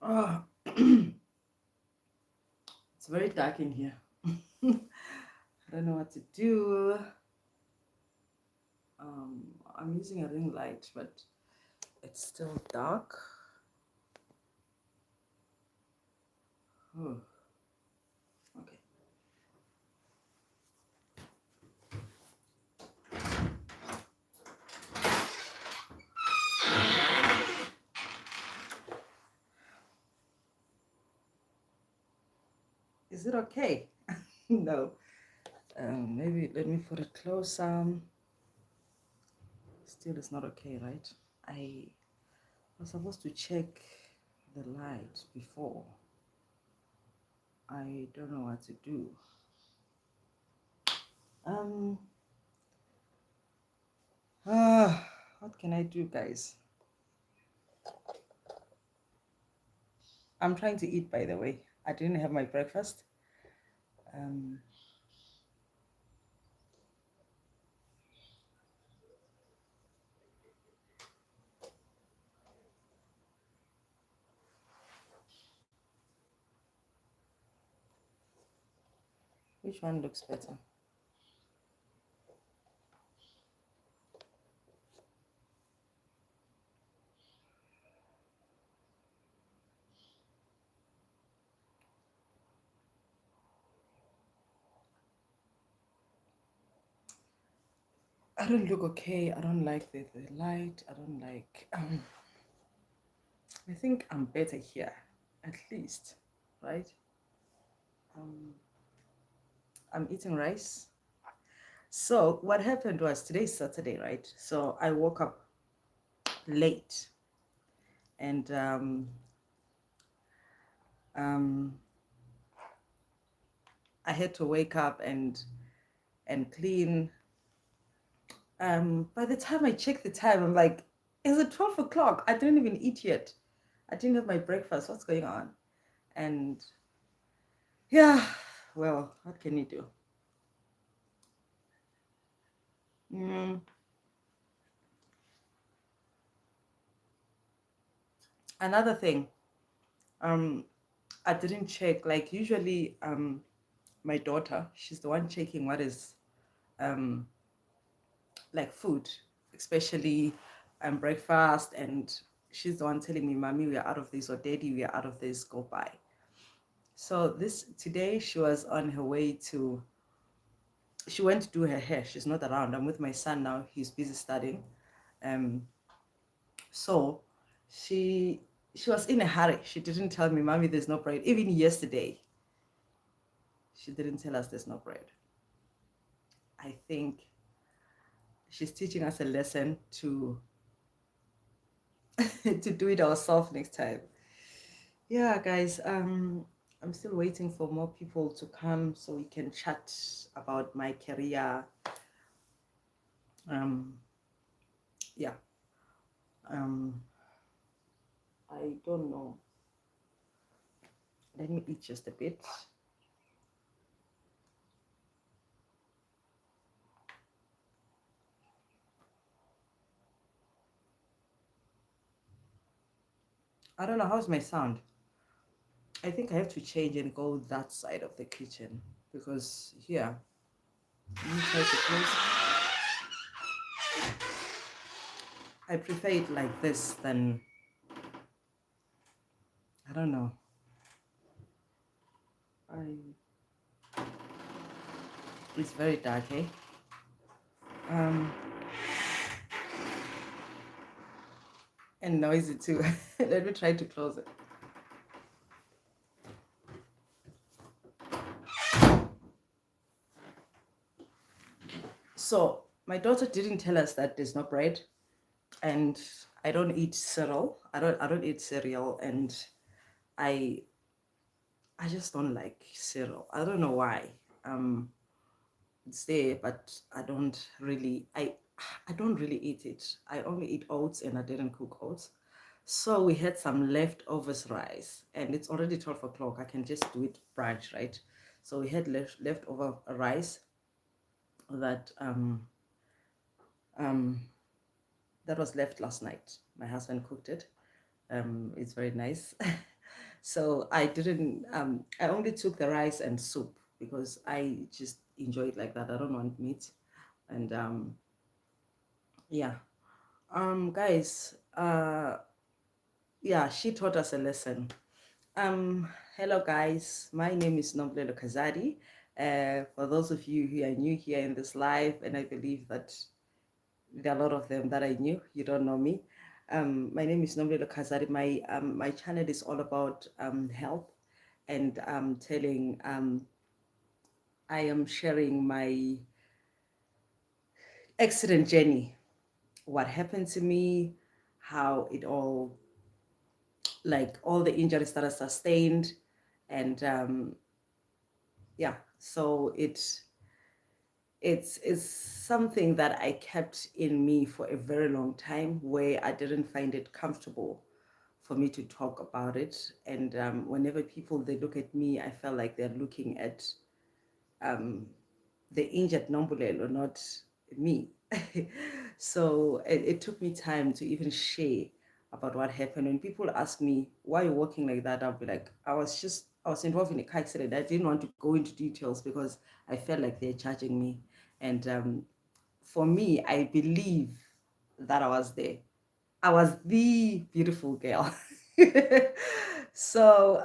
Oh, it's very dark in here. I don't know what to do. I'm using a ring light, but it's still dark. Oh, okay. Is it okay? No. Maybe let me put it closer. Still, it's not okay, right? I was supposed to check the light before. I don't know what to do. Um, what can I do, guys? I'm trying to eat, by the way. I didn't have my breakfast. Um, which one looks better? I don't look okay. I don't like the light. I don't like. I think I'm better here, at least, right? Um, I'm eating rice. So what happened was today's Saturday, right? So I woke up late, and um, I had to wake up and clean. By the time I checked the time, I'm like, is it 12 o'clock? I didn't even eat yet. I didn't have my breakfast. What's going on? And yeah, well, what can you do? Mm, another thing, um, I didn't check. Like usually, my daughter, she's the one checking what is um like food, especially breakfast, and she's the one telling me, "Mommy, we are out of this," or "Daddy, we are out of this. Go buy." So this today, she was on her way to. She went to do her hair. She's not around. I'm with my son now. He's busy studying. Um, so she she was in a hurry. She didn't tell me, "Mommy, there's no bread." Even yesterday, she didn't tell us there's no bread. I think she's teaching us a lesson to to do it ourselves next time. Yeah, guys. I'm still waiting for more people to come so we can chat about my career. Um, yeah. Um, I don't know. Let me eat just a bit. I don't know how's my sound. I think I have to change and go that side of the kitchen because here, let me try to close. I prefer it like this than I don't know. I It's very dark, eh? Um, and noisy too. Let me try to close it. So my daughter didn't tell us that there's no bread, and I don't eat cereal. I don't eat cereal, and I I just don't like cereal. I don't know why. Um, it's there, but I don't really eat it. I only eat oats, and I didn't cook oats. So we had some leftovers rice, and it's already 12 o'clock. I can just do it brunch, right? So we had leftover rice that um that was left last night. My husband cooked it. It's very nice. So I didn't, I only took the rice and soup because I just enjoy it like that. I don't want meat. And yeah. Guys, yeah, she taught us a lesson. Um, Hello guys, my name is Nomblelo Kazadi. For those of you who are new here in this live, and I believe that there are a lot of them that I knew, you don't know me. My name is Nomblelo Kazadi. My channel is all about health and telling I am sharing my accident journey, what happened to me, how it all, like all the injuries that I sustained, and yeah, so it's something that I kept in me for a very long time, where I didn't find it comfortable for me to talk about it. And whenever people they look at me, I felt like they're looking at um, the injured Nombulelo, not me. So it took me time to even share about what happened. When people ask me why you're walking like that, I'll be like, I was involved in a car accident. I didn't want to go into details because I felt like they're judging me. And for me, I believe that I was there. I was the beautiful girl. So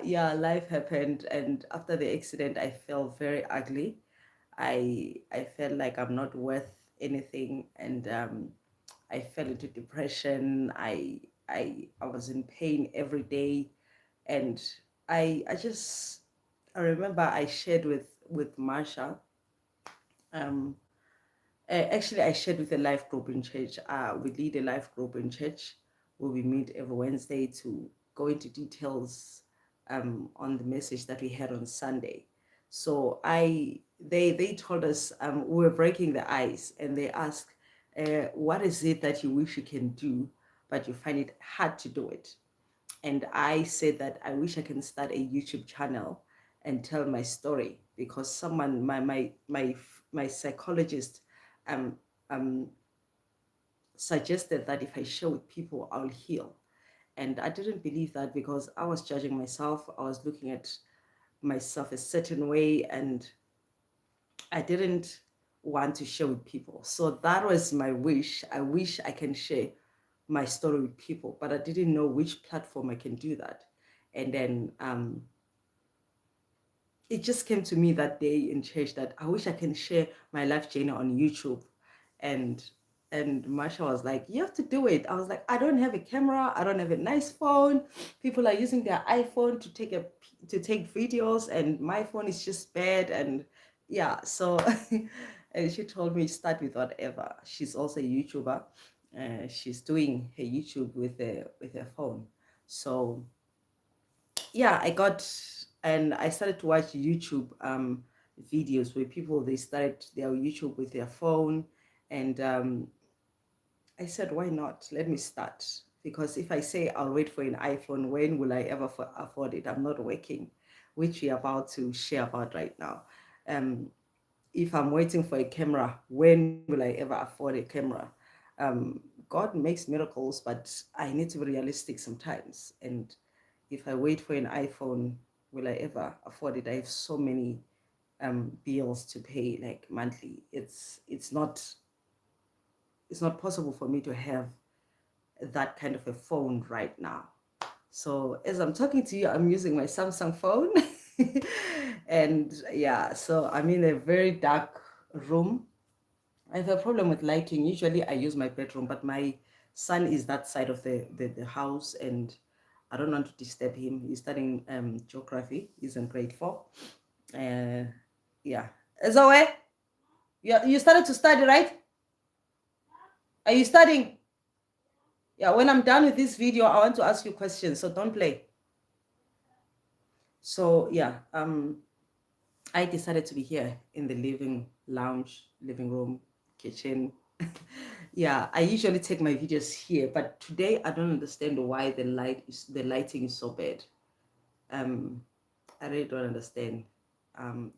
yeah, life happened, and after the accident, I felt very ugly. I felt like I'm not worth anything, and I fell into depression. I was in pain every day, and I just I remember I shared with Marsha. Um, Actually, I shared with a life group in church. We lead a life group in church where we meet every Wednesday to go into details on the message that we had on Sunday. So they told us we were breaking the ice, and they asked, "What is it that you wish you can do, but you find it hard to do it?" And I said that I wish I can start a YouTube channel and tell my story, because someone, my psychologist, um, um, suggested that if I share with people, I'll heal. And I didn't believe that, because I was judging myself. I was looking at myself a certain way, and I didn't want to share with people. So that was my wish. I wish I can share my story with people, but I didn't know which platform I can do that. And then it just came to me that day in church that I wish I can share my life journey on YouTube. And Marsha was like, "You have to do it." I was like, "I don't have a camera, I don't have a nice phone. People are using their iPhone to take videos, and my phone is just bad." And yeah, so and she told me start with whatever. She's also a YouTuber. She's doing her YouTube with her phone. So yeah, and I started to watch YouTube videos where people they started their YouTube with their phone, and I said, why not? Let me start, because if I say I'll wait for an iPhone, when will I ever afford it? I'm not working, which we're about to share about right now. Um, if I'm waiting for a camera, when will I ever afford a camera? God makes miracles, but I need to be realistic sometimes. And if I wait for an iPhone, will I ever afford it? I have so many bills to pay, like monthly. It's not possible for me to have that kind of a phone right now. So as I'm talking to you, I'm using my Samsung phone. And yeah, so I'm in a very dark room. I have a problem with lighting. Usually I use my bedroom, but my son is that side of the house, and I don't want to disturb him. He's studying geography. He's in grade 4. Uh, yeah. Zoe, you started to study, right? Are you studying? Yeah, when I'm done with this video, I want to ask you questions, so don't play. So yeah, I decided to be here in the living room, kitchen. Yeah, I usually take my videos here, but today I don't understand why the lighting is so bad. Um, I really don't understand.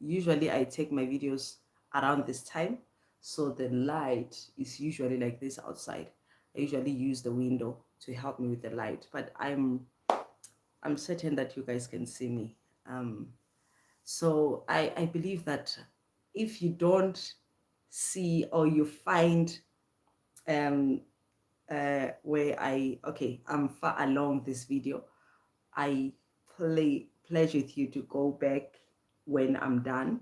Usually I take my videos around this time, so the light is usually like this outside. I usually use the window to help me with the light, but I'm certain that you guys can see me. So I believe that if you don't see or you find um, where I'm far along this video, I pledge with you to go back when I'm done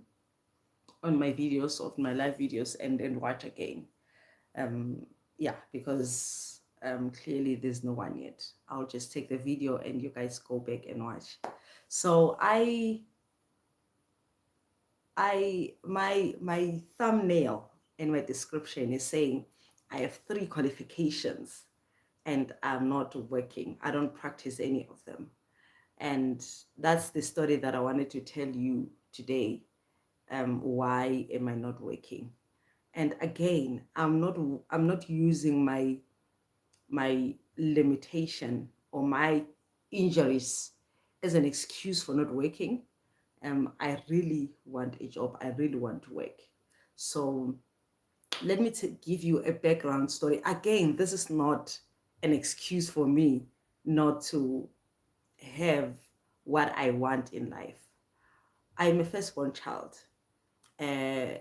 on my videos, of my live videos, and then watch again. Um, yeah, because clearly there's no one yet. I'll just take the video and you guys go back and watch. So my thumbnail in my description is saying I have 3 qualifications and I'm not working. I don't practice any of them. And that's the story that I wanted to tell you today. Why am I not working? And again, I'm not using my limitation or my injuries as an excuse for not working. I really want a job. I really want to work. So let me give you a background story. Again, this is not an excuse for me not to have what I want in life. I'm a firstborn child. Uh,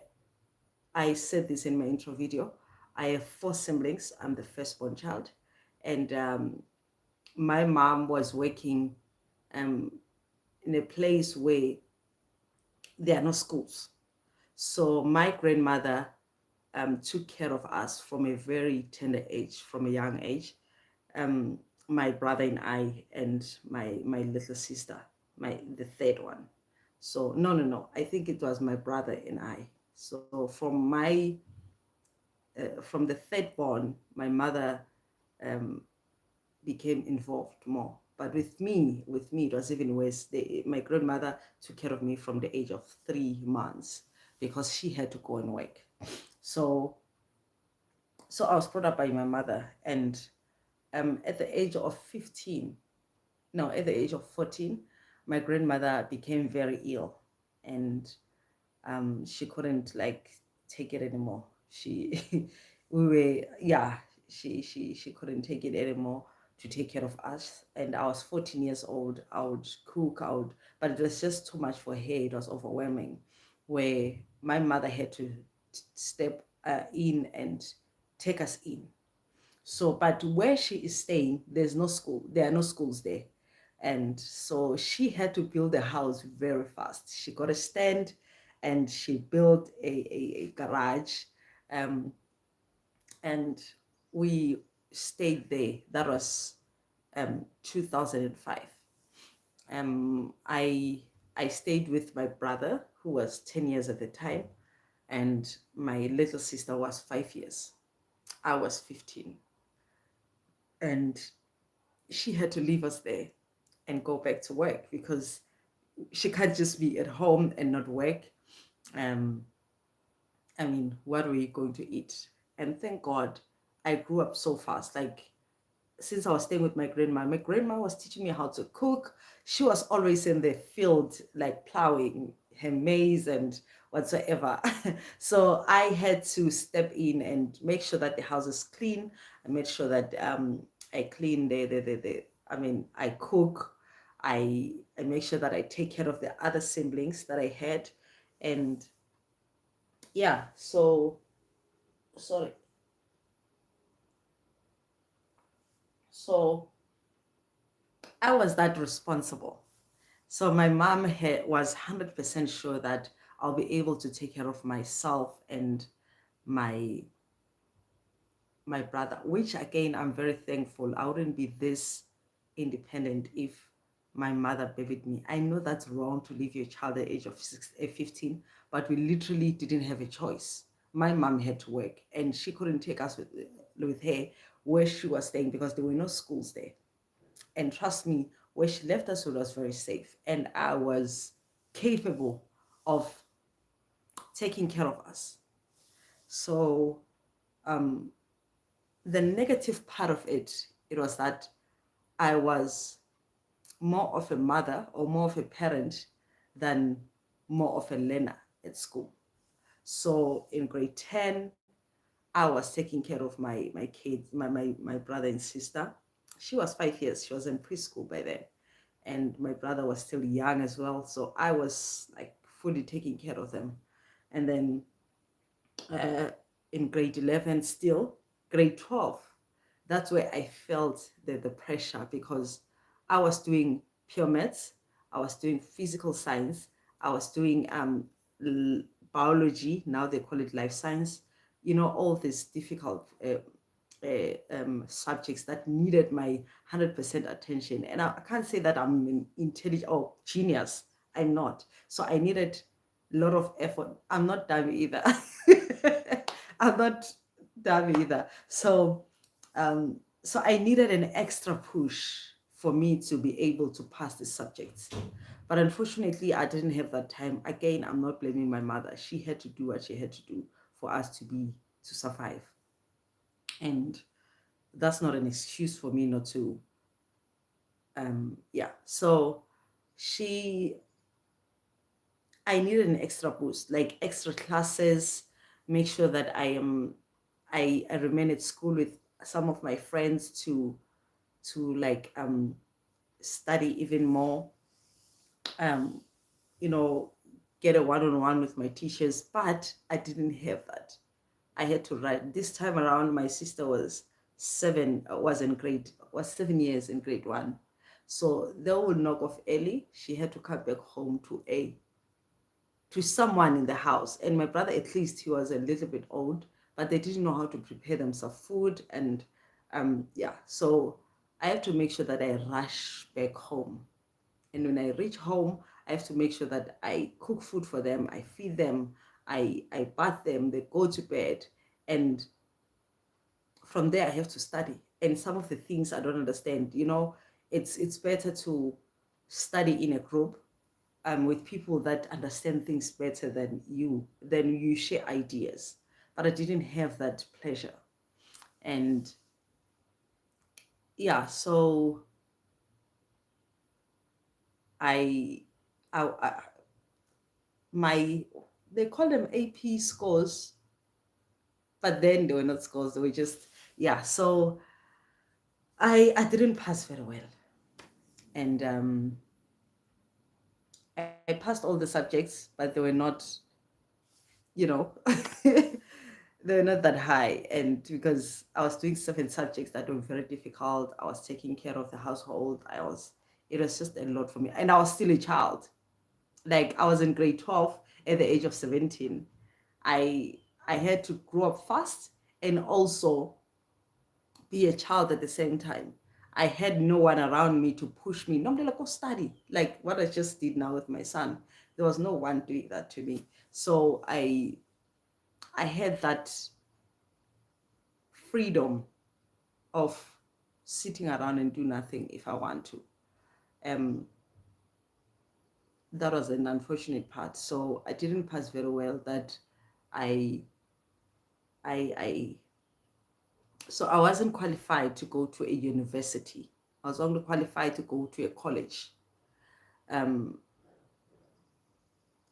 I said this in my intro video. I have 4 siblings. I'm the firstborn child. And my mom was working um, in a place where there are no schools. So my grandmother took care of us from a very tender age, from a young age. Um, my brother and I, and my little sister, the third one. So no. I think it was my brother and I. So from the third born, my mother um, became involved more. But with me, it was even worse. My grandmother took care of me from the age of 3 months because she had to go and work. So, so I was brought up by my mother, and at the age of 15, no, at the age of 14, my grandmother became very ill, and she couldn't like take it anymore. We were, yeah, she couldn't take it anymore to take care of us. And I was 14 years old. I would cook, but it was just too much for her. It was overwhelming, where my mother had to step in and take us in. So, but where she is staying, there's no school. There are no schools there. And so she had to build a house very fast. She got a stand and she built a garage. Um, and we stayed there. That was 2005. I stayed with my brother, who was 10 years at the time, and my little sister was 5 years. I was 15. And she had to leave us there and go back to work because she can't just be at home and not work. Um, I mean, what are we going to eat? And thank God I grew up so fast. Like, since I was staying with my grandma was teaching me how to cook. She was always in the field, like plowing her maize and whatsoever. So I had to step in and make sure that the house is clean. I made sure that I clean I mean, I cook. I make sure that I take care of the other siblings that I had. And yeah, so sorry. So I was that responsible. So my mom was 100% sure that I'll be able to take care of myself and my my brother, which again I'm very thankful. I wouldn't be this independent if my mother babied me. I know that's wrong to leave your child at the age of 15, but we literally didn't have a choice. My mom had to work, and she couldn't take us with her where she was staying because there were no schools there. And trust me, where she left us, it was very safe. And I was capable of taking care of us. So the negative part of it was that I was more of a mother or more of a parent than more of a learner at school. So in grade 10, I was taking care of my kids, my brother and sister. She was 5 years. She was in preschool by then. and my brother was still young as well, so I was like fully taking care of them. And then uh, in grade 11, still grade 12, that's where I felt the pressure, because I was doing pure maths, I was doing physical science, I was doing biology, now they call it life science, all these difficult subjects that needed my 100% attention. And I can't say that I'm an intelligent or genius. I'm not. So I needed a lot of effort. I'm not dumb either. I'm not dumb either. So I needed an extra push for me to be able to pass the subjects. But unfortunately, I didn't have that time. Again, I'm not blaming my mother. She had to do what she had to do for us to survive. And that's not an excuse for me not to yeah. So she I needed an extra boost, like extra classes, make sure that I remain at school with some of my friends to like study even more, um you know get a one-on-one with my teachers. But I didn't have that. I had to write. This time around, my sister was 7 years in grade one. So they would knock off early. She had to come back home to someone in the house. And my brother, at least he was a little bit old, but they didn't know how to prepare themselves food. And yeah, so I have to make sure that I rush back home. And when I reach home, I have to make sure that I cook food for them, I feed them, I bath them, they go to bed. And from there I have to study. And some of the things I don't understand, it's better to study in a group, with people that understand things better than you. Then you share ideas. But I didn't have that pleasure. And yeah, so I, I my they call them AP scores, but then they were not scores, they were just, yeah. So I didn't pass very well. And I passed all the subjects, but they were not, you know, they were not that high. And because I was doing 7 subjects that were very difficult, I was taking care of the household. It was just a lot for me. And I was still a child. Like I was in grade 12 at the age of 17. I I had to grow up fast and also be a child at the same time. I had no one around me to push me. Normally, like, go study, like what I just did now with my son. There was no one doing that to me. So I had that freedom of sitting around and do nothing if I want to. Um, that was an unfortunate part. So I didn't pass very well. That I I so I wasn't qualified to go to a university. I was only qualified to go to a college. Um,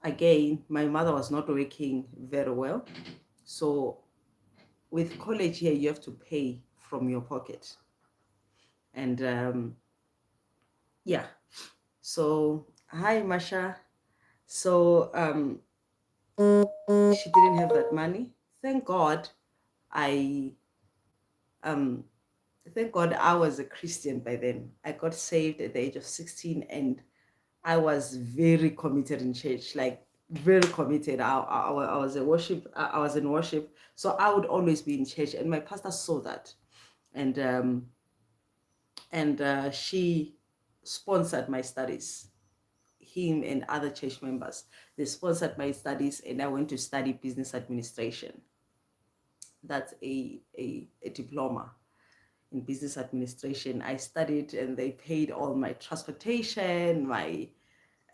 Again, my mother was not working very well. So with college here, you have to pay from your pocket. And yeah, so hi, Masha. So she didn't have that money. Thank God I um thank God I was a Christian by then. I got saved at the age of 16, and I was very committed in church, like very committed. I was a worship. I was in worship, so I would always be in church, and my pastor saw that, and she sponsored my studies. Him and other church members, they sponsored my studies, and I went to study business administration. That's a diploma in business administration. I studied, and they paid all my transportation, my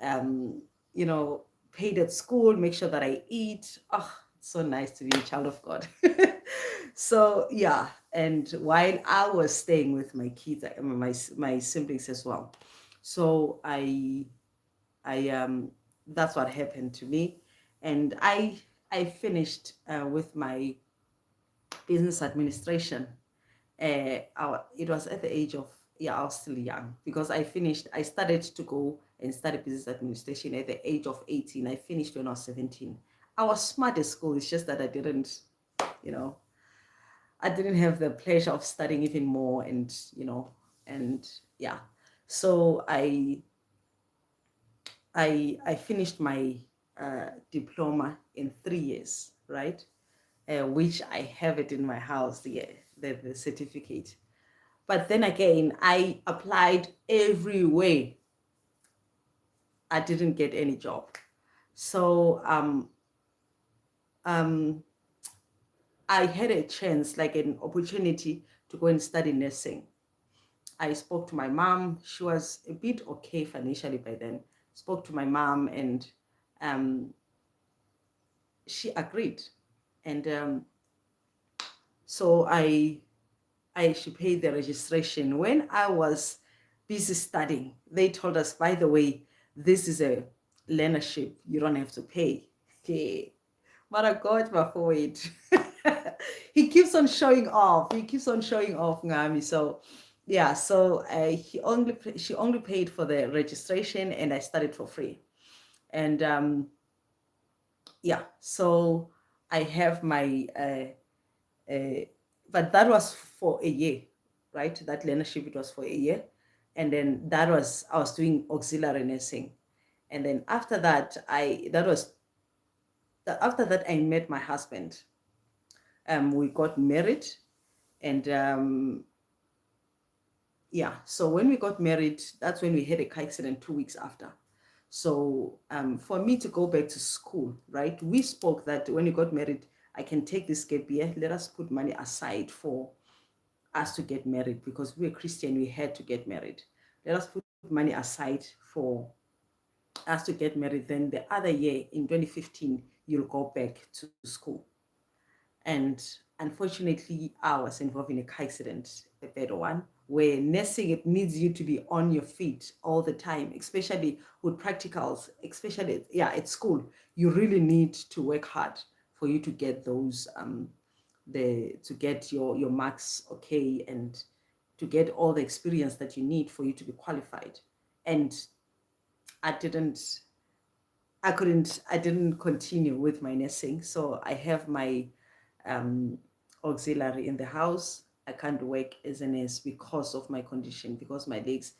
um, you know, paid at school, make sure that I eat. Oh, it's so nice to be a child of God. So yeah, and while I was staying with my kids, my siblings as well. So I that's what happened to me, and I finished with my business administration. It was at the age of yeah, I was still young because I started to go and study business administration at the age of 18. I finished when I was 17. I was smart at school. It's just that you know, I didn't have the pleasure of studying even more and yeah. So I finished my diploma in 3 years, right? Which I have it in my house, yeah, the certificate. But then again, I applied everywhere. I didn't get any job. So um, I had a chance, like an opportunity to go and study nursing. I spoke to my mom. She was a bit okay financially by then. Spoke to my mom and um, she agreed. And so I should pay the registration. When I was busy studying, they told us, by the way, this is a learnership. You don't have to pay. Okay. But God, my forward. He keeps on showing off. He keeps on showing off, Ngami. So, yeah. So she only paid for the registration, and I studied for free. And yeah. So I have my but that was for a year, right? That learnership, it was for a year. And then I was doing auxiliary nursing. And then after that, I met my husband. We got married and yeah, so when we got married, that's when we had a car accident 2 weeks after. So for me to go back to school, right? We spoke that when we got married, I can take this gap year. Let us put money aside for us to get married because we were Christian, we had to get married. Let us put money aside for us to get married. Then the other year in 2015, you'll go back to school. And unfortunately, I was involved in a car accident, a bad one, where nursing, it needs you to be on your feet all the time, especially with practicals, especially, yeah, at school. You really need to work hard for you to get those to get your marks okay and to get all the experience that you need for you to be qualified. And I didn't I didn't continue with my nursing. So I have my um, auxiliary in the house. I can't work as a nurse because of my condition, because my legs.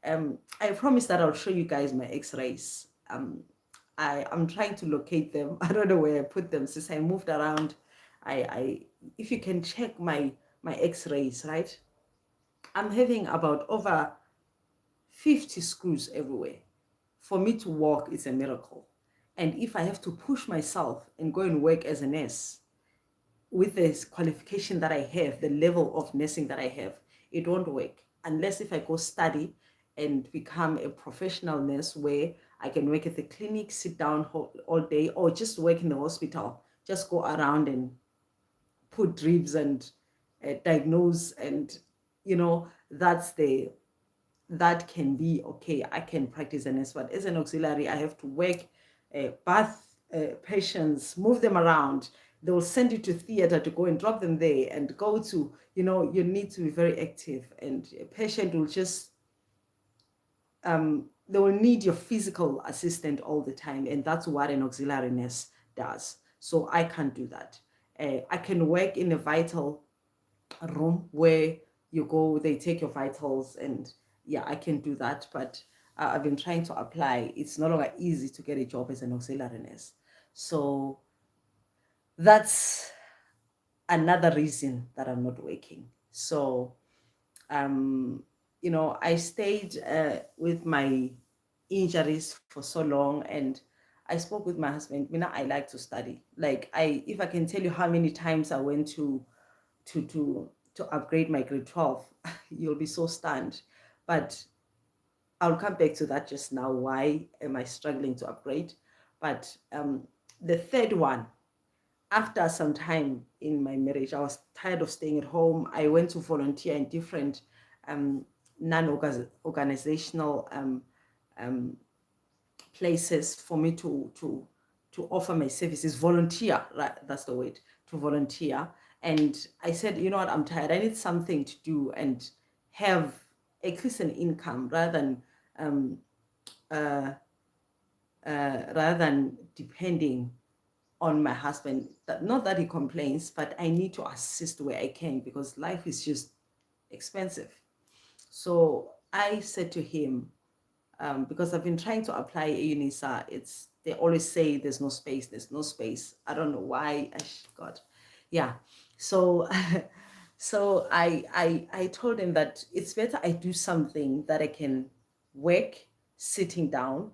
I promise that I'll show you guys my x-rays. I'm trying to locate them. I don't know where I put them since I moved around. I if you can check my x-rays, right? I'm having about over 50 screws everywhere. For me to walk is a miracle. And if I have to push myself and go and work as a nurse with this qualification that I have, the level of nursing that I have, it won't work unless if I go study and become a professional nurse where I can work at the clinic, sit down all day, or just work in the hospital, just go around and put drips and diagnose. And that's the that can be okay. I can practice an nurse, but as an auxiliary, I have to work, bath patients, move them around. They will send you to theater to go and drop them there and go to, you need to be very active. And a patient will just, they will need your physical assistant all the time. And that's what an auxiliary nurse does. So I can't do that. I can work in a vital room where you go, they take your vitals, and yeah, I can do that. But I've been trying to apply. It's no longer easy to get a job as an auxiliary nurse. So that's another reason that I'm not working. So um, I stayed with my injuries for so long, and I spoke with my husband. I like to study. Like, if I can tell you how many times I went to to to upgrade my grade 12, you'll be so stunned. But I'll come back to that just now. Why am I struggling to upgrade? But the third one, after some time in my marriage, I was tired of staying at home. I went to volunteer in different non-organizational um, places for me to offer my services, volunteer, right? That's the word, to volunteer. And I said, you know what, I'm tired. I need something to do and have at least an income um, uh, rather than depending on my husband. Not that he complains, but I need to assist where I can because life is just expensive. So I said to him, because I've been trying to apply at UNISA, they always say there's no space, there's no space. I don't know why. God, yeah. So, so I told him that it's better I do something that I can work sitting down,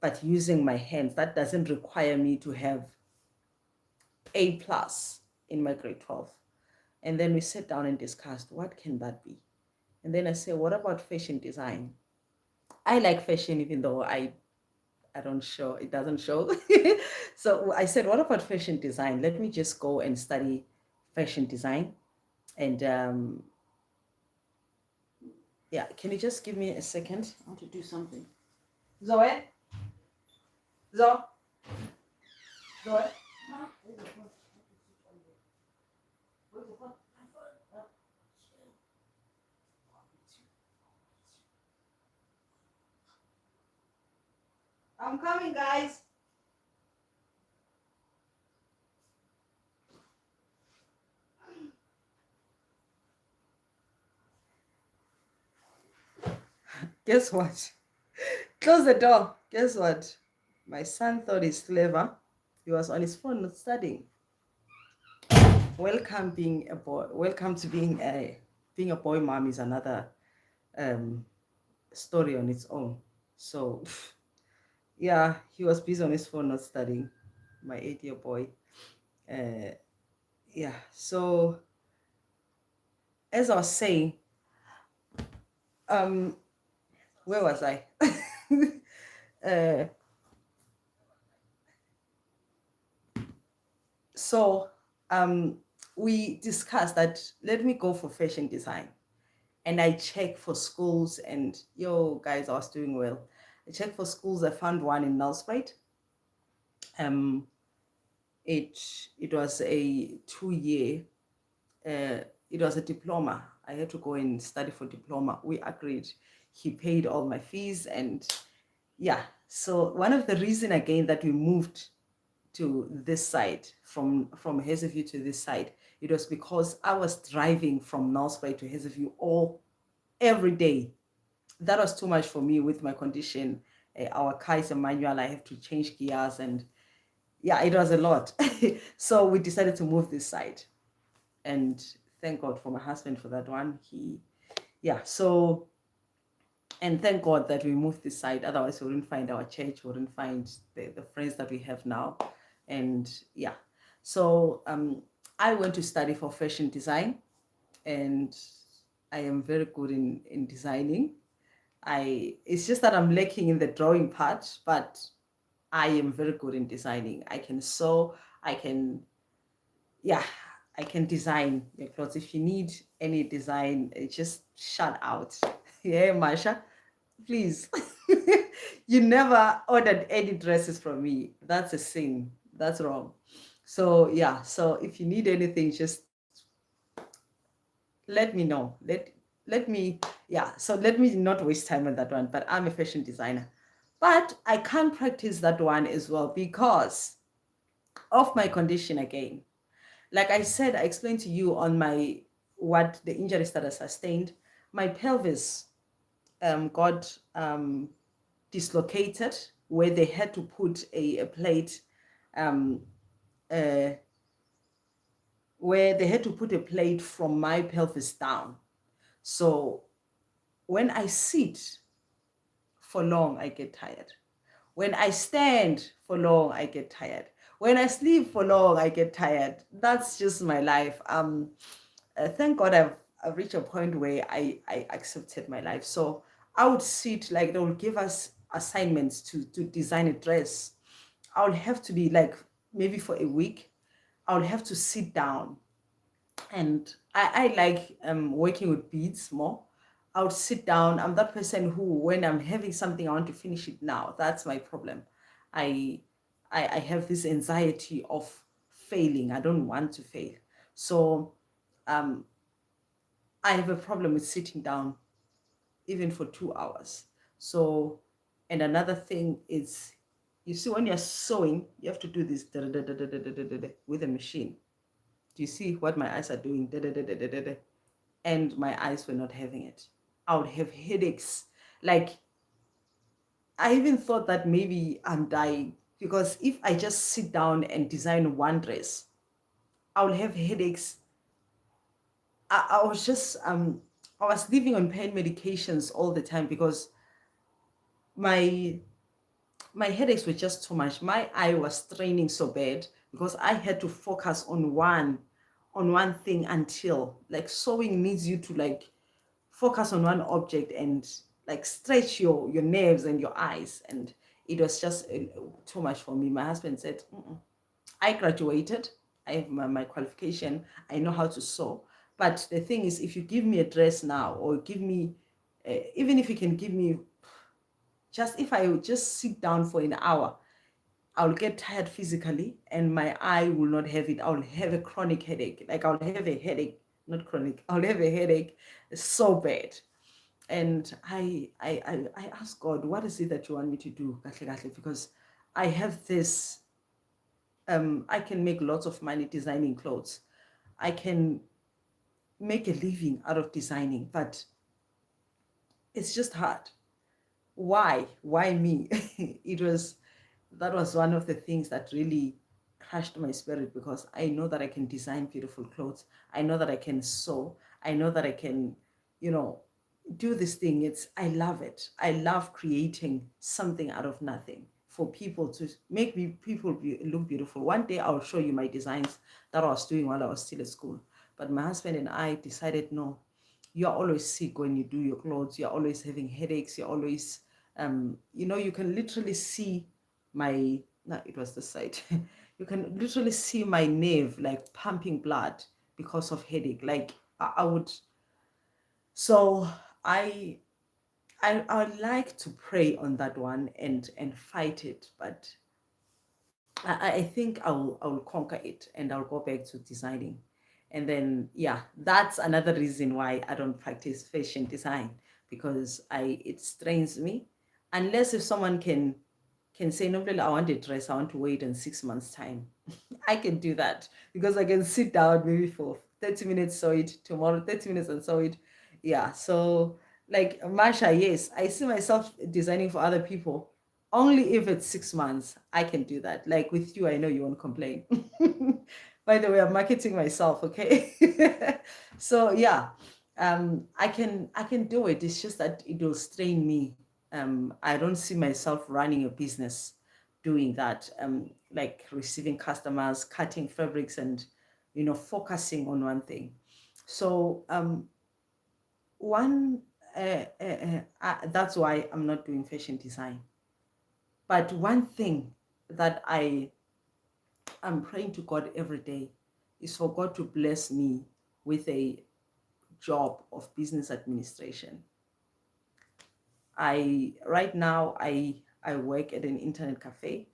but using my hands. That doesn't require me to have A plus in my grade 12. And then we sat down and discussed what can that be. And then I said, what about fashion design? I like fashion, even though I don't show, it doesn't show. So I said, what about fashion design? Let me just go and study fashion design. And yeah, can you just give me a second? I want to do something. Zoe? Zoe? Zoe? I'm coming, guys. Guess what? Close the door. Guess what? My son thought he's clever. He was on his phone not studying. Welcome being a boy. Welcome to being a boy mom is another um story on its own. So yeah, he was busy on his phone not studying. My 8-year boy. Uh yeah. So as I was saying, um, where was I? uh, so we discussed that let me go for fashion design. And I checked for schools, and yo, guys, I was doing well. I checked for schools. I found one in Nelspruit. Um, it it was a 2-year. It was a diploma. I had to go and study for diploma. We agreed. He paid all my fees, and yeah. So one of the reason again that we moved to this side from Hazelview to this side, it was because I was driving from Nelspruit to Hazelview all every day. That was too much for me with my condition. Our car is a manual. I have to change gears, and yeah, it was a lot. So we decided to move this side, and thank God for my husband for that one. Yeah. So, and thank God that we moved this side. Otherwise, we wouldn't find our church. We wouldn't find the friends that we have now, and yeah. So I went to study for fashion design, and I am very good in designing. It's just that I'm lacking in the drawing part, but I am very good in designing. I can sew, I can, yeah, I can design your clothes. If you need any design, just shout out. Yeah, Marsha, please. You never ordered any dresses from me. That's a sin. That's wrong. So yeah, so if you need anything, just let me know. Let me, yeah, so let me not waste time on that one. But I'm a fashion designer. But I can't practice that one as well because of my condition again. Like I said, I explained to you on my what the injuries that I sustained. My pelvis got dislocated where they had to put a plate, um, uh, where they had to put a plate from my pelvis down. So when I sit for long, I get tired. When I stand for long, I get tired. When I sleep for long, I get tired. That's just my life. Thank God I've reached a point where I accepted my life. So I would sit, like they will give us assignments to design a dress. I would have to be like maybe for a week. I would have to sit down, and I like working with beads more. I would sit down. I'm that person who, when I'm having something, I want to finish it now. That's my problem. I I have this anxiety of failing. I don't want to fail. So um, I have a problem with sitting down. even for 2 hours. So, and another thing is, you see, when you're sewing, you have to do this with a machine. Do you see what my eyes are doing? And my eyes were not having it. I would have headaches. Like, I even thought that maybe I'm dying because if I just sit down and design one dress, I would have headaches. I was just I was living on pain medications all the time because my my headaches were just too much. My eye was straining so bad because I had to focus on one thing until, like, sewing needs you to like focus on one object and like stretch your nerves and your eyes, and it was just too much for me. My husband said, "Mm-mm. I graduated, I have my qualification, I know how to sew, but the thing is, if you give me a dress now, or give me even if you can give me, just if I would just sit down for an hour, I'll get tired physically and my eye will not have it. I'll have a chronic headache. Like, I'll have a headache, not chronic. I'll have a headache so bad." And I asked God, what is it that you want me to do? Because I have this, I can make lots of money designing clothes. I can make a living out of designing, but it's just hard. Why me? It was, that was one of the things that really crushed my spirit, because I know that I can design beautiful clothes. I know that I can sew. I know that I can, you know, do this thing. It's, I love it. I love creating something out of nothing for people to make me people look beautiful. One day I'll show you my designs that I was doing while I was still at school. But my husband and I decided, no, you're always sick when you do your clothes. You're always having headaches. You're always, you can literally see my, no, it was the side. You can literally see my nerve like pumping blood because of headache. Like, I would, so I, I like to pray on that one and fight it, but I think I will conquer it and I'll go back to designing. And then, yeah, that's another reason why I don't practice fashion design, because it strains me. Unless if someone can say, no, I want a dress, I want to wait in 6 months' time. I can do that because I can sit down maybe for 30 minutes, sew it, tomorrow 30 minutes and sew it. Yeah. So, like Marsha, yes, I see myself designing for other people. Only if it's 6 months, I can do that. Like with you, I know you won't complain. By the way, I'm marketing myself, okay? So yeah, I can do it. It's just that it will strain me. I don't see myself running a business doing that. Like receiving customers, cutting fabrics, and focusing on one thing. So one that's why I'm not doing fashion design. But one thing that I'm praying to God every day is for God to bless me with a job of business administration. I right now I work at an internet cafe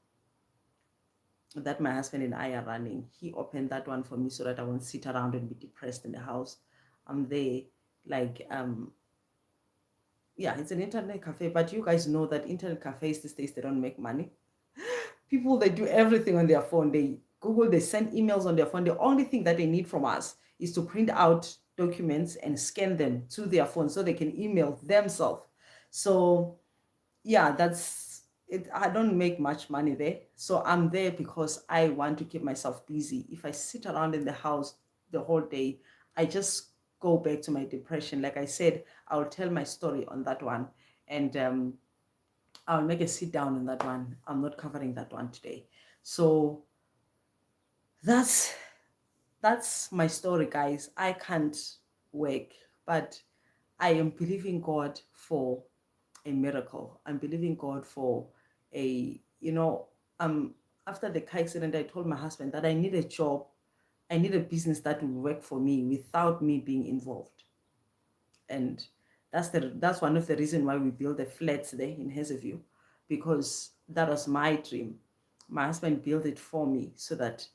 that my husband and I are running. He opened that one for me so that I won't sit around and be depressed in the house. I'm there, like, yeah, it's an internet cafe, but you guys know that internet cafes these days, they don't make money. People, they do everything on their phone. They Google, they send emails on their phone. The only thing that they need from us is to print out documents and scan them to their phone so they can email themselves. So yeah, that's it. I don't make much money there. So I'm there because I want to keep myself busy. If I sit around in the house the whole day, I just go back to my depression. Like I said, I'll tell my story on that one. And I'll make a sit down on that one. I'm not covering that one today. So that's that's my story, guys. I can't work, but I am believing God for a miracle. I'm believing God for a, after the car accident, I told my husband that I need a job. I need a business that will work for me without me being involved. And that's one of the reasons why we built the flats there in Hazelview, because that was my dream. My husband built it for me so that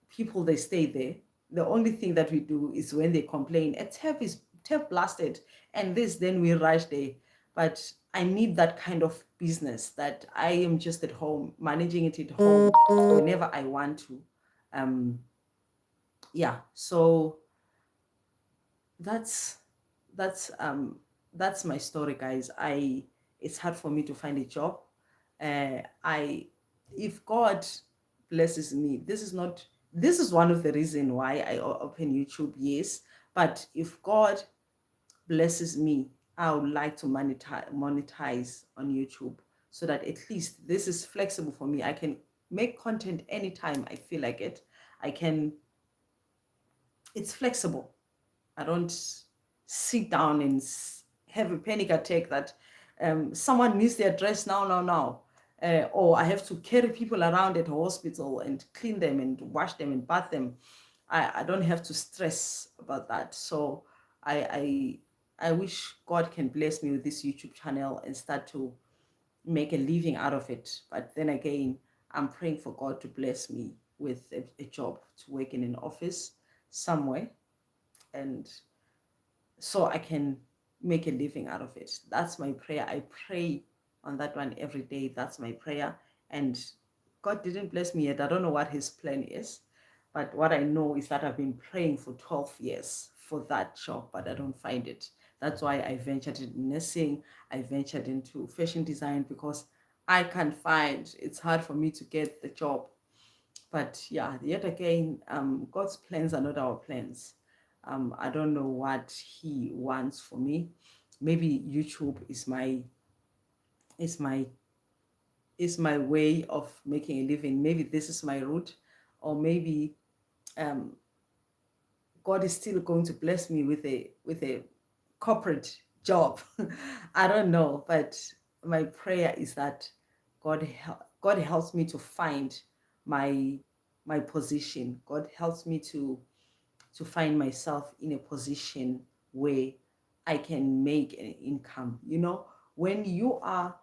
people, they stay there. The only thing that we do is when they complain, a tap is tape blasted, and this, then we rush there. But I need that kind of business that I am just at home, managing it at home whenever I want to. Um, yeah, so that's that's um that's my story, guys. It's hard for me to find a job. I If God blesses me, this is one of the reason why I open YouTube, yes. But if God blesses me, I would like to monetize on YouTube, so that at least this is flexible for me. I can make content anytime I feel like it. I can It's flexible. I don't sit down and have a panic attack that someone needs their dress now. Or I have to carry people around at a hospital and clean them and wash them and bath them. I don't have to stress about that. So I, I wish God can bless me with this YouTube channel and start to make a living out of it. But then again, I'm praying for God to bless me with a job to work in an office somewhere, and so I can make a living out of it. That's my prayer. I pray on that one every day. That's my prayer. And God didn't bless me yet. I don't know what his plan is. But what I know is that I've been praying for 12 years for that job, but I don't find it. That's why I ventured into nursing. I ventured into fashion design, because I can't find, it's hard for me to get the job. But yeah, yet again, God's plans are not our plans. I don't know what he wants for me. Maybe YouTube is my is my way of making a living. Maybe this is my route, or maybe um, God is still going to bless me with a corporate job. I don't know, but my prayer is that God helps me to find my my position. God helps me to find myself in a position where I can make an income. You know, when you are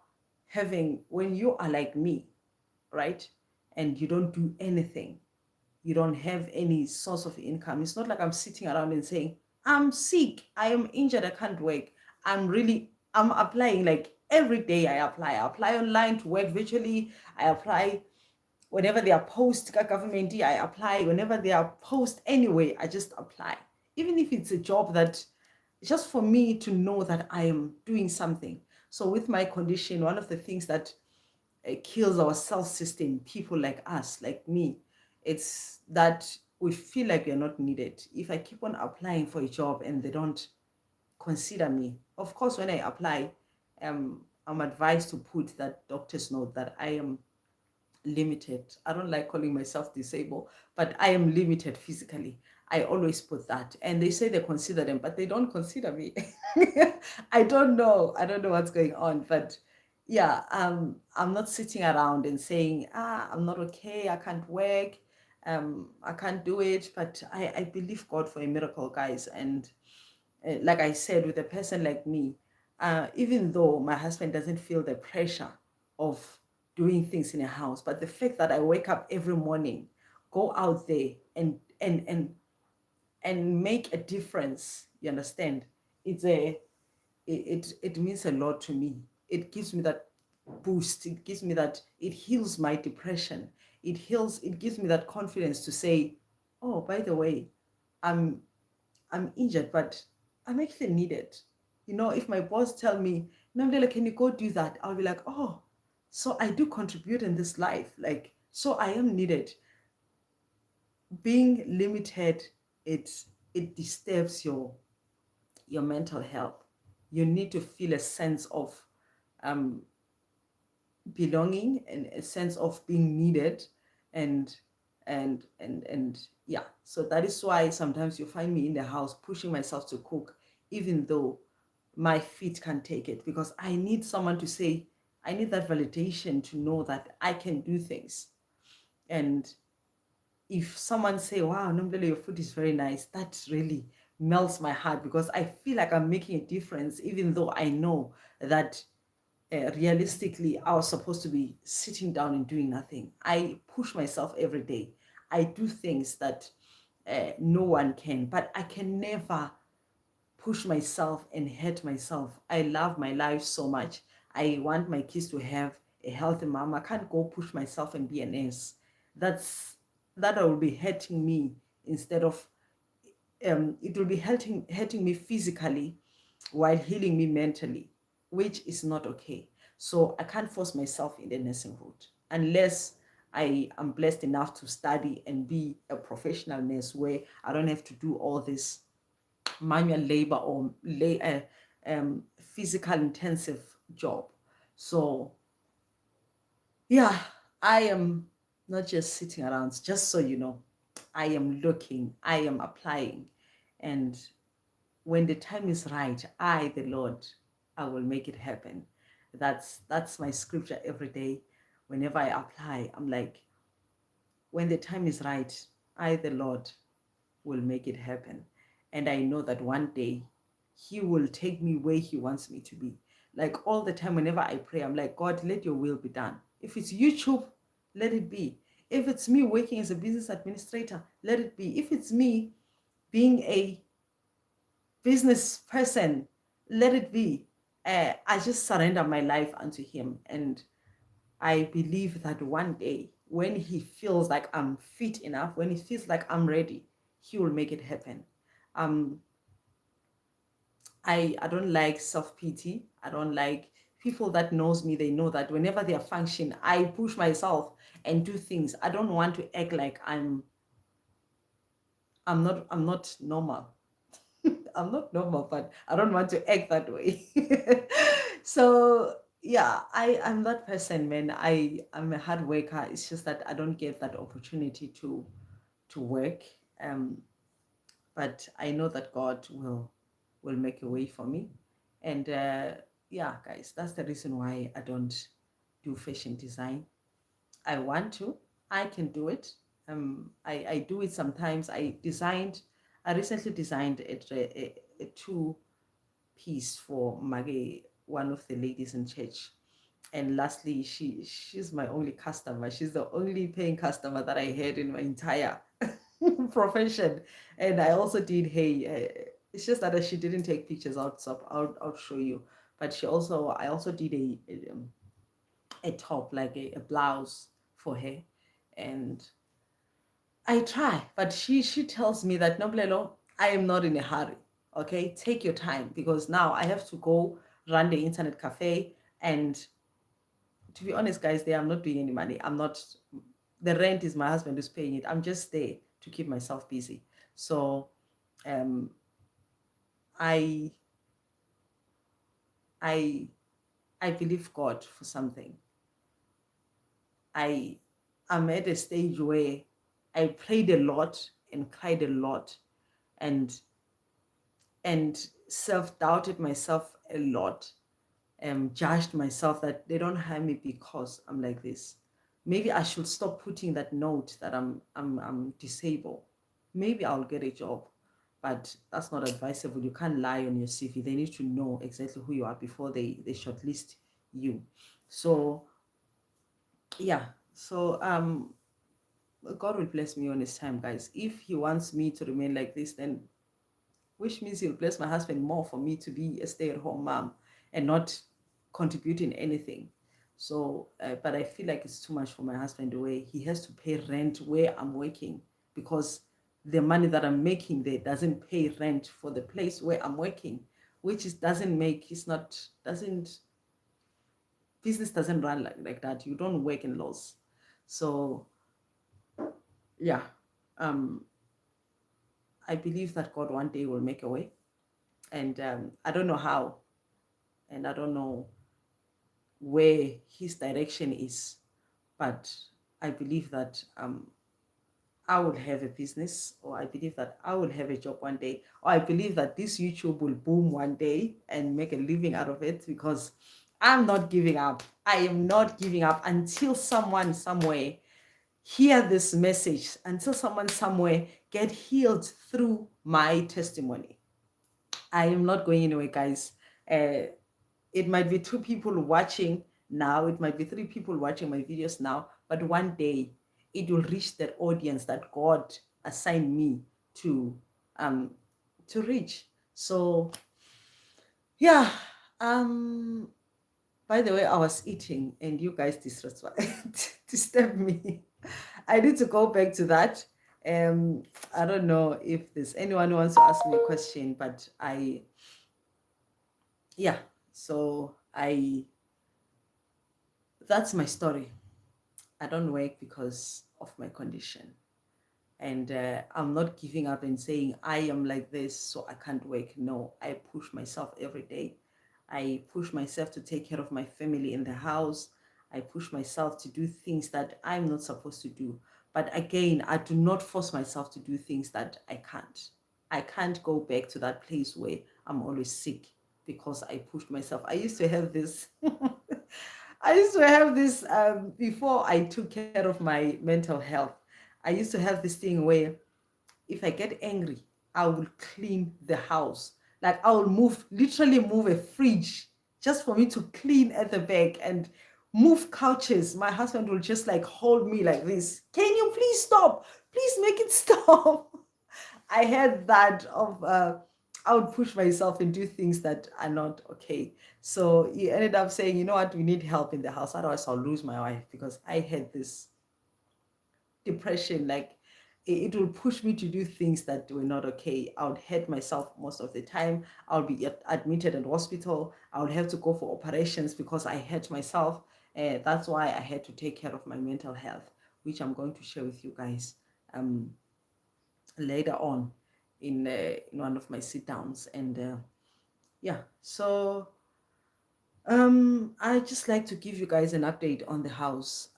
when you are like me, right? And you don't do anything, you don't have any source of income. It's not like I'm sitting around and saying, I'm sick, I am injured, I can't work. I'm applying like every day. I apply online to work virtually. I apply whenever they are post government, I apply. Whenever they are post anyway, I just apply. Even if it's a job that just for me to know that I am doing something. So with my condition, one of the things that kills our self-system, people like us, like me, it's that we feel like we're not needed. If I keep on applying for a job and they don't consider me, of course, when I apply, I'm advised to put that doctor's note that I am limited. I don't like calling myself disabled, but I am limited physically. I always put that. And they say they consider them, but they don't consider me. I don't know. I don't know what's going on. But yeah, I'm not sitting around and saying, I'm not okay, I can't work, I can't do it. But I believe God for a miracle, guys. And like I said, with a person like me, even though my husband doesn't feel the pressure of doing things in a house, but the fact that I wake up every morning, go out there and make a difference, you understand? It's a it means a lot to me. It gives me that boost. It gives me that, it heals my depression. It gives me that confidence to say, oh, by the way, I'm I'm injured, but I'm actually needed. You know, if my boss tell me, Namdela, can you go do that? I'll be like, oh, so I do contribute in this life. Like, so I am needed. Being limited, it it disturbs your mental health. You need to feel a sense of um, belonging and a sense of being needed, and and yeah. So that is why sometimes you find me in the house pushing myself to cook, even though my feet can't take it, because I need someone to say, I need that validation to know that I can do things. And if someone say, wow, Nomdele, your food is very nice, that really melts my heart, because I feel like I'm making a difference, even though I know that realistically, I was supposed to be sitting down and doing nothing. I push myself every day. I do things that no one can, but I can never push myself and hurt myself. I love my life so much. I want my kids to have a healthy mom. I can't go push myself and be a nurse. That's that will be hurting me instead of it will be hurting me physically while healing me mentally, which is not okay. So I can't force myself in the nursing route unless I am blessed enough to study and be a professional nurse where I don't have to do all this manual labor or physical intensive job. So yeah, I am not just sitting around, just so you know, I am looking, I am applying, and when the time is right, I, the Lord, I will make it happen. That's my scripture every day. Whenever I apply, I'm like, when the time is right, I, the Lord, will make it happen. And I know that one day He will take me where He wants me to be. Like all the time, whenever I pray, I'm like, God, let your will be done. If it's YouTube, let it be. If it's me working as a business administrator, let it be. If it's me being a business person, let it be. I just surrender my life unto Him. And I believe that one day, when He feels like I'm fit enough, when He feels like I'm ready, He will make it happen. Um, I don't like self-pity. I don't like people that knows me. They know that whenever they are function, I push myself and do things. I don't want to act like I'm not normal. I'm not normal, but I don't want to act that way. So yeah, I'm that person, man. I'm a hard worker. It's just that I don't get that opportunity to work. Um, but I know that God will make a way for me. And yeah, guys, that's the reason why I don't do fashion design. I want to. I can do it. I do it sometimes. I recently designed a two piece for Maggie, one of the ladies in church. And lastly, she's my only customer. She's the only paying customer that I had in my entire profession. And I also did, hey, it's just that she didn't take pictures out, so I'll show you. But I also did a top, like a blouse for her. And I try, but she tells me that, Noblelo, I am not in a hurry. Okay, take your time, because now I have to go run the internet cafe. And to be honest, guys, there I'm not doing any money. I'm not, the rent is my husband who's paying it. I'm just there to keep myself busy. So um I I I believe God for something. I am at a stage where I prayed a lot and cried a lot, and self-doubted myself a lot, judged myself that they don't hire me because I'm like this. Maybe I should stop putting that note that I'm disabled. Maybe I'll get a job, but that's not advisable. You can't lie on your CV. They need to know exactly who you are before they shortlist you. So yeah. So God will bless me on His time, guys. If He wants me to remain like this, then which means He'll bless my husband more for me to be a stay-at-home mom and not contributing anything. So, but I feel like it's too much for my husband, the way he has to pay rent where I'm working, because the money that I'm making there doesn't pay rent for the place where I'm working, which is doesn't make, it's not, doesn't, business doesn't run like that. You don't work in loss. So yeah, um, I believe that God one day will make a way. And I don't know how, and I don't know where His direction is, but I believe that I will have a business, or I believe that I will have a job one day, or I believe that this YouTube will boom one day and make a living out of it, because I'm not giving up. I am not giving up until someone somewhere hear this message, until someone somewhere get healed through my testimony. I am not going anywhere, guys. It might be 2 people watching now, it might be 3 people watching my videos now, but one day it will reach that audience that God assigned me to um to reach. So yeah, um, by the way, I was eating and you guys disturb me. I need to go back to that. I don't know if there's anyone who wants to ask me a question, but yeah, so that's my story. I don't work because of my condition. And I'm not giving up and saying I am like this so I can't work. No, I push myself every day. I push myself to take care of my family in the house. I push myself to do things that I'm not supposed to do. But again, I do not force myself to do things that I can't. I can't go back to that place where I'm always sick because I pushed myself. I used to have this I used to have this before I took care of my mental health. I used to have this thing where if I get angry, I will clean the house. Like I will literally move a fridge just for me to clean at the back and move couches. My husband will just like hold me like this. Can you please stop? Please make it stop. I had that of I would push myself and do things that are not okay. So he ended up saying, you know what, we need help in the house. Otherwise I'll lose my wife because I had this depression. Like it will push me to do things that were not okay. I would hurt myself most of the time. I would be admitted in hospital. I would have to go for operations because I hurt myself. That's why I had to take care of my mental health, which I'm going to share with you guys um, later on in one of my sit downs. And yeah, so I just like to give you guys an update on the house.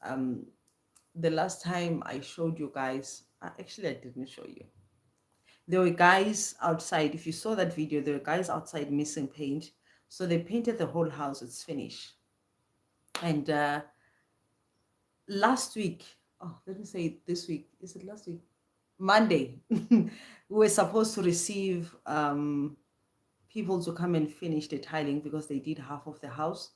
The last time I showed you guys, actually, I didn't show you. There were guys outside. If you saw that video, there were guys outside missing paint. So they painted the whole house. It's finished. And last week, oh, let me say this week. Is it last week? Monday, we were supposed to receive people to come and finish the tiling because they did half of the house,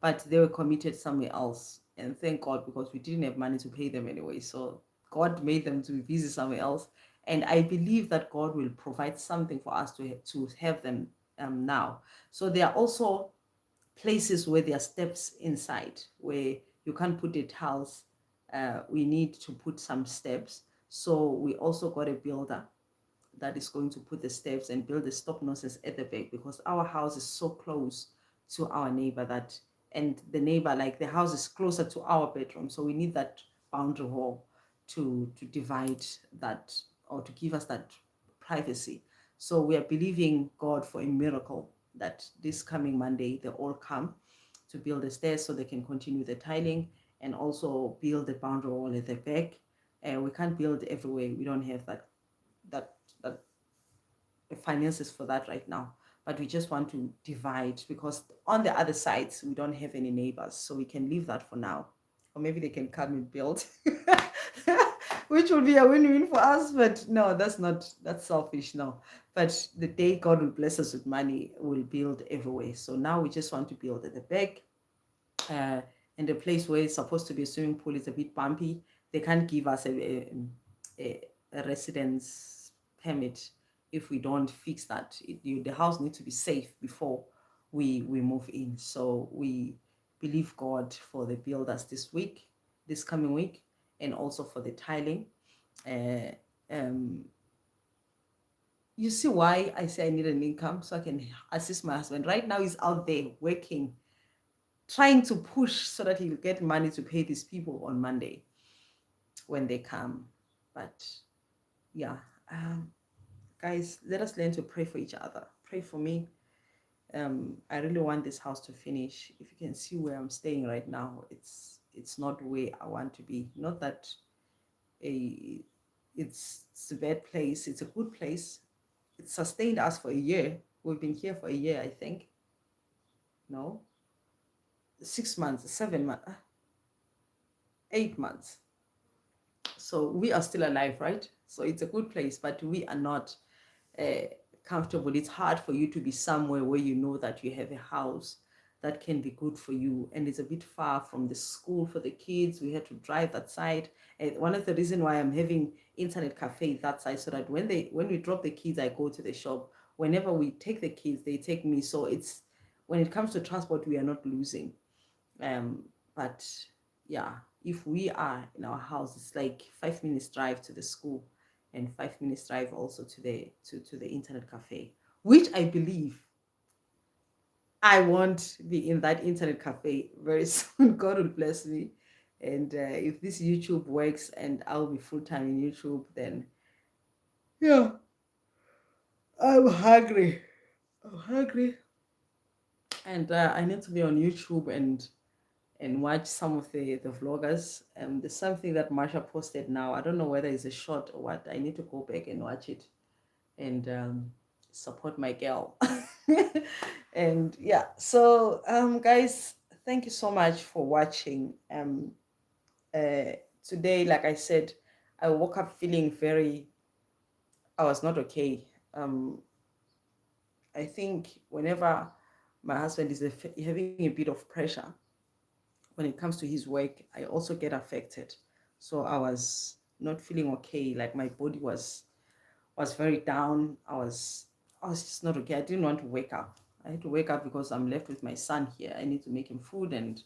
but they were committed somewhere else. And thank God, because we didn't have money to pay them anyway. So God made them to be busy somewhere else. And I believe that God will provide something for us to have them now. So there are also places where there are steps inside where you can't put the tiles. We need to put some steps. So we also got a builder that is going to put the steps and build the stop noses at the back because our house is so close to our neighbor that, and the neighbor, like the house is closer to our bedroom, so we need that boundary wall to divide that, or to give us that privacy. So we are believing God for a miracle that this coming Monday they all come to build the stairs so they can continue the tiling and also build the boundary wall at the back. And we can't build everywhere. We don't have that that finances for that right now, but we just want to divide because on the other sides we don't have any neighbors, so we can leave that for now, or maybe they can come and build which will be a win-win for us. But no, that's selfish. No, but the day God will bless us with money, we'll build everywhere. So now we just want to build at the back, uh, and the place where it's supposed to be a swimming pool is a bit bumpy. They can't give us a residence permit if we don't fix that. The house needs to be safe before we move in. So we believe God for the builders this coming week, and also for the tiling. Uh, um, you see why I say I need an income so I can assist my husband. Right now, he's out there working, trying to push so that he'll get money to pay these people on Monday when they come. But yeah, um, guys, let us learn to pray for each other. Pray for me. I really want this house to finish. If you can see where I'm staying right now, it's not where I want to be. Not that a it's a bad place. It's a good place. It sustained us for a year. We've been here for a year, I think. No, 6 months, 7 months, 8 months. So we are still alive, right? So it's a good place, but we are not uh, comfortable. It's hard for you to be somewhere where you know that you have a house that can be good for you, and it's a bit far from the school for the kids. We had to drive that side, and one of the reason why I'm having internet cafe that side, so that when we drop the kids, I go to the shop. whenever we take the kids, they take me. So it's, when it comes to transport, we are not losing. Um, but yeah, if we are in our house, it's like 5 minutes drive to the school and 5 minutes drive also to the internet cafe, which I believe I won't be in that internet cafe very soon. God will bless me. And if this YouTube works and I'll be full time in YouTube, then yeah, I'm hungry. I'm hungry. And I need to be on YouTube and watch some of the vloggers. There's something that Marsha posted now. I don't know whether it's a short or what. I need to go back and watch it and support my girl. And yeah, so guys, thank you so much for watching. Today, like I said, I woke up feeling very, I was not okay. Um, I think whenever my husband is having a bit of pressure when it comes to his work, I also get affected. So I was not feeling okay. Like my body was very down. I was just not okay. I didn't want to wake up. I had to wake up because I'm left with my son here. I need to make him food and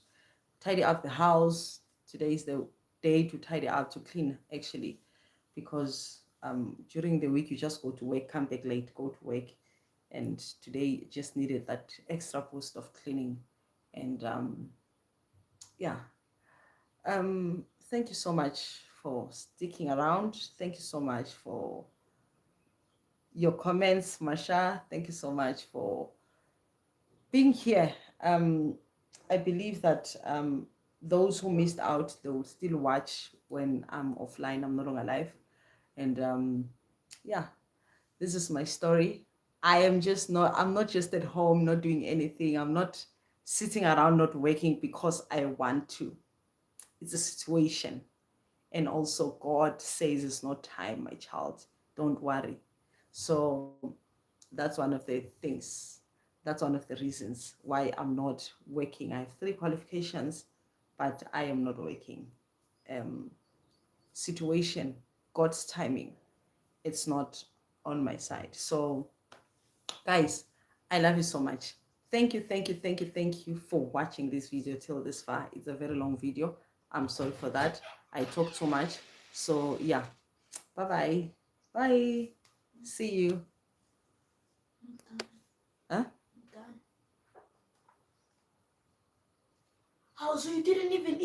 tidy up the house. Today is the day to tidy up, to clean actually, because during the week you just go to work, come back late, go to work, and today just needed that extra boost of cleaning. And yeah, thank you so much for sticking around. Thank you so much for your comments, Masha. Thank you so much for being here. Um, I believe that those who missed out, they will still watch when I'm offline, I'm no longer live. And yeah, this is my story. I'm not just at home, not doing anything. I'm not sitting around, not working because I want to. It's a situation. And also, God says it's not time, my child. Don't worry. So that's one of the things, that's one of the reasons why I'm not working. I have 3 qualifications, but I am not working. Um, Situation, God's timing, it's not on my side. So, guys, I love you so much. Thank you, thank you, thank you, thank you for watching this video till this far. It's a very long video. I'm sorry for that. I talk too much. So, yeah. Bye bye. Bye. See you. Huh? How, so you didn't even eat?